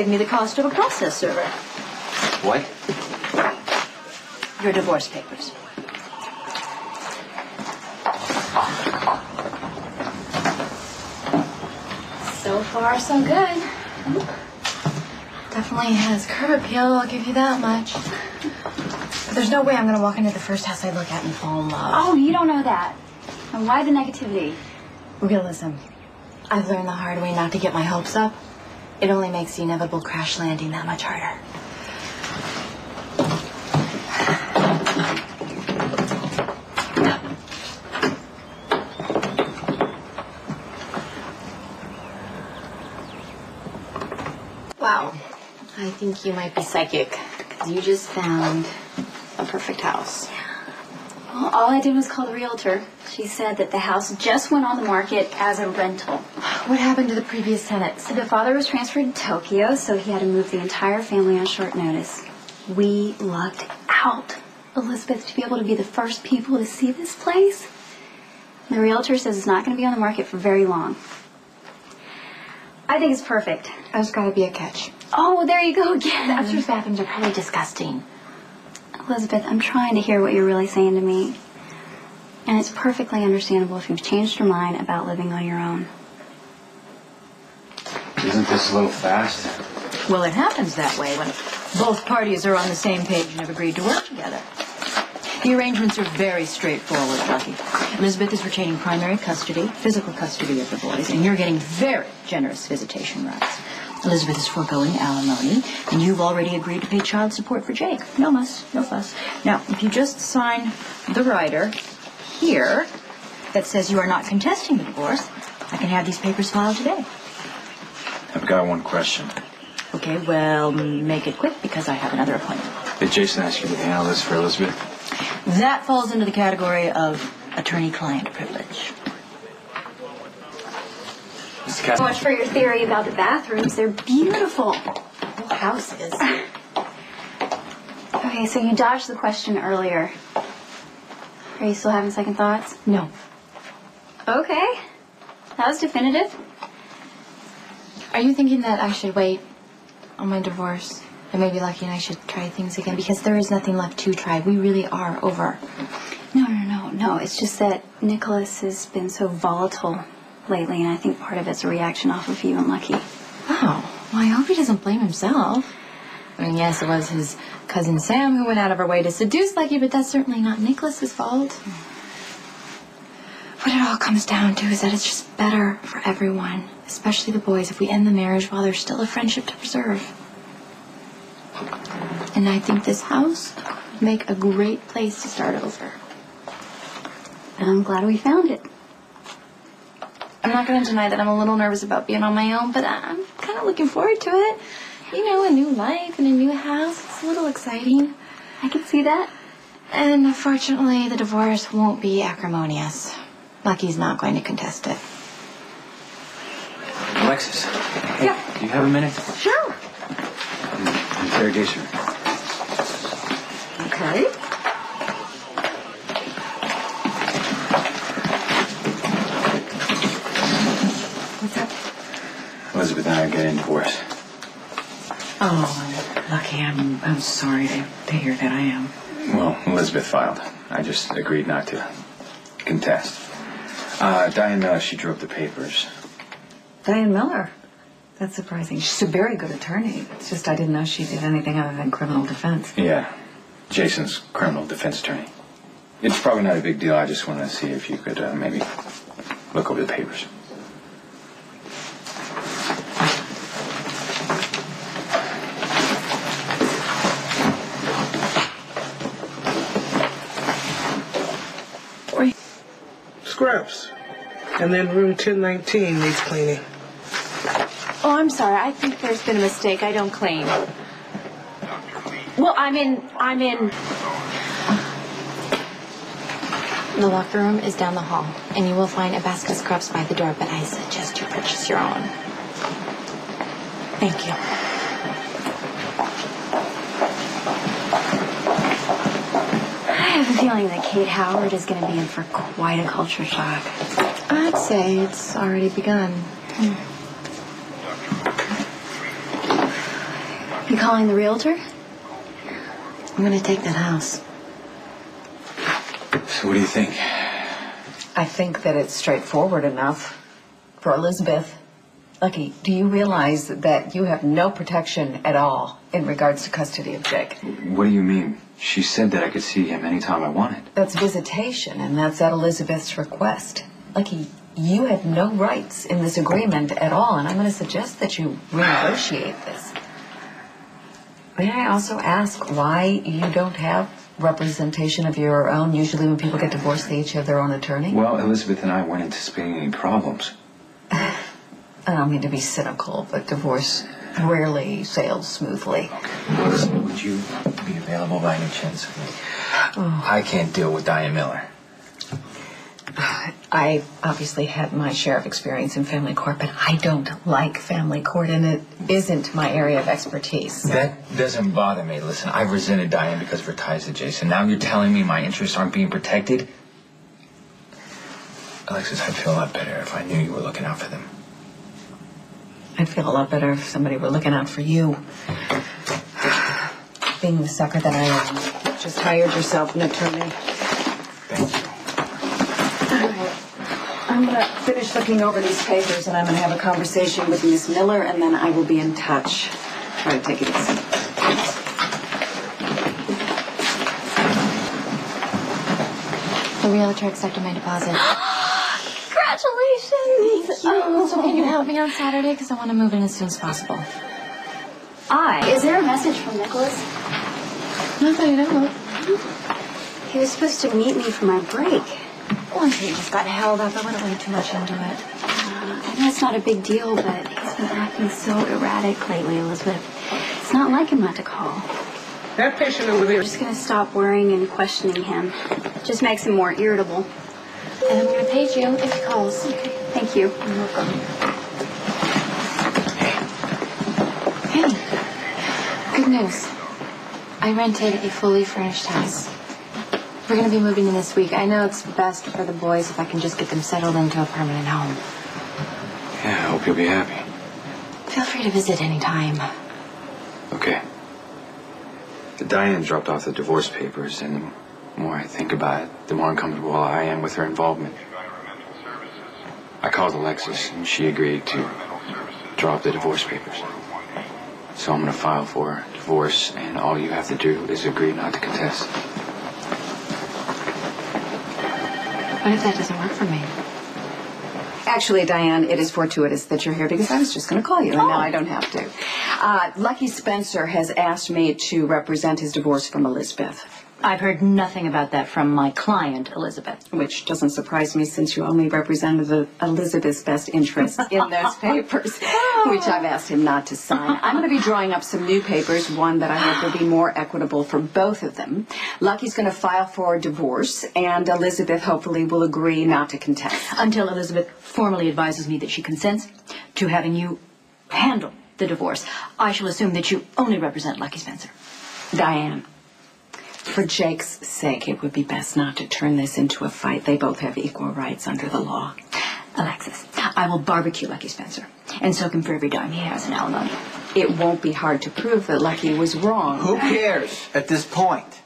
save me the cost of a process server. What? Your divorce papers. So far, so good. Definitely has curb appeal, I'll give you that much. But there's no way I'm gonna walk into the first house I look at and fall in love. Oh, you don't know that. And why the negativity? Realism. I've learned the hard way not to get my hopes up. It only makes the inevitable crash landing that much harder. Wow. I think you might be psychic, because you just found a perfect house. Well, all I did was call the realtor. She said that the house just went on the market as a rental. What happened to the previous tenants? The father was transferred to Tokyo, so he had to move the entire family on short notice. We lucked out, Elizabeth, to be able to be the first people to see this place. The realtor says it's not going to be on the market for very long. I think it's perfect. There's got to be a catch. Oh, there you go again. The upstairs bathrooms are probably disgusting. Elizabeth, I'm trying to hear what you're really saying to me. And it's perfectly understandable if you've changed your mind about living on your own. Isn't this a little fast? Well, it happens that way when both parties are on the same page and have agreed to work together. The arrangements are very straightforward, Lucky. Elizabeth is retaining primary custody, physical custody of the boys, and you're getting very generous visitation rights. Elizabeth is foregoing alimony, and you've already agreed to pay child support for Jake. No muss, no fuss. Now, if you just sign the rider here that says you are not contesting the divorce, I can have these papers filed today. I've got one question. Okay, well, make it quick because I have another appointment. Did Jason ask you to handle this for Elizabeth? That falls into the category of attorney-client privilege. So much for your theory about the bathrooms. They're beautiful. The whole house is. Okay, so you dodged the question earlier. Are you still having second thoughts? No. Okay. That was definitive. Are you thinking that I should wait on my divorce? And maybe Lucky and I should try things again? Because there is nothing left to try. We really are over. No. It's just that Nicholas has been so volatile lately, and I think part of it's a reaction off of you and Lucky. Wow. Well, I hope he doesn't blame himself. I mean, yes, it was his cousin Sam who went out of her way to seduce Lucky, but that's certainly not Nicholas's fault. What it all comes down to is that it's just better for everyone, especially the boys, if we end the marriage while there's still a friendship to preserve. And I think this house would make a great place to start over. And I'm glad we found it. I'm not going to deny that I'm a little nervous about being on my own, but I'm kind of looking forward to it. You know, a new life and a new house. It's a little exciting. I can see that. And unfortunately, the divorce won't be acrimonious. Lucky's not going to contest it. Alexis. Hey, Yeah. Do you have a minute? Sure. Interrogation. Okay. What's up? Elizabeth and I are getting divorced. Oh, Lucky, I'm sorry to hear that. I am. Well, Elizabeth filed. I just agreed not to contest. Diane, she drew up the papers. Diane Miller. That's surprising. She's a very good attorney. It's just I didn't know she did anything other than criminal defense. Yeah. Jason's criminal defense attorney. It's probably not a big deal. I just wanted to see if you could maybe look over the papers. Scraps. And then room 1019 needs cleaning. Oh, I'm sorry. I think there's been a mistake. I don't clean. Well, I'm in. The locker room is down the hall, and you will find a basket of scraps by the door, but I suggest you purchase your own. Thank you. I have a feeling that Kate Howard is going to be in for quite a culture shock. I'd say it's already begun. You calling the realtor? I'm gonna take that house. So what do you think? I think that it's straightforward enough for Elizabeth. Lucky, do you realize that you have no protection at all in regards to custody of Jake? What do you mean? She said that I could see him anytime I wanted. That's visitation, and that's at Elizabeth's request. Lucky, you have no rights in this agreement at all, and I'm going to suggest that you renegotiate this. May I also ask why you don't have representation of your own? Usually when people get divorced, they each have their own attorney. Well, Elizabeth and I weren't anticipating any problems. I don't mean to be cynical, but divorce rarely sails smoothly. Okay. Listen, would you be available by any chance? I can't deal with Diane Miller. I obviously had my share of experience in family court, but I don't like family court, and it isn't my area of expertise. That doesn't bother me. Listen, I've resented Diane because of her ties to Jason. Now you're telling me my interests aren't being protected? Alexis, I'd feel a lot better if I knew you were looking out for them. I'd feel a lot better if somebody were looking out for you. Being the sucker that I am, you just hired yourself an attorney. Thank you. I'm going to finish looking over these papers, and I'm going to have a conversation with Miss Miller, and then I will be in touch. Try to take it easy. The realtor accepted my deposit. Congratulations! So can you help me on Saturday? Because I want to move in as soon as possible. Is there a message from Nicholas? Not that I know. He was supposed to meet me for my break. Well, he just got held up. I wouldn't read too much into it. I know it's not a big deal, but he's been acting so erratic lately, Elizabeth. It's not like him not to call. That patient over there. I'm just going to stop worrying and questioning him. It just makes him more irritable. And I'm going to page you if he calls. Okay, thank you. You're welcome. Hey, good news. I rented a fully furnished house. We're going to be moving in this week. I know it's best for the boys if I can just get them settled into a permanent home. Yeah, I hope you'll be happy. Feel free to visit anytime. Okay. Diane dropped off the divorce papers, and the more I think about it, the more uncomfortable I am with her involvement. I called Alexis, and she agreed to drop the divorce papers. So I'm going to file for divorce, and all you have to do is agree not to contest. What if that doesn't work for me? Actually, Diane, it is fortuitous that you're here because I was just going to call you, and now I don't have to. Lucky Spencer has asked me to represent his divorce from Elizabeth. I've heard nothing about that from my client, Elizabeth. Which doesn't surprise me since you only represented Elizabeth's best interest in those papers, which I've asked him not to sign. I'm going to be drawing up some new papers, one that I hope will be more equitable for both of them. Lucky's going to file for divorce, and Elizabeth hopefully will agree not to contest. Until Elizabeth formally advises me that she consents to having you handle the divorce, I shall assume that you only represent Lucky Spencer. Diane, for Jake's sake, it would be best not to turn this into a fight. They both have equal rights under the law. Alexis, I will barbecue Lucky Spencer and soak him for every dime he has in alimony. It won't be hard to prove that Lucky was wrong. Who cares at this point?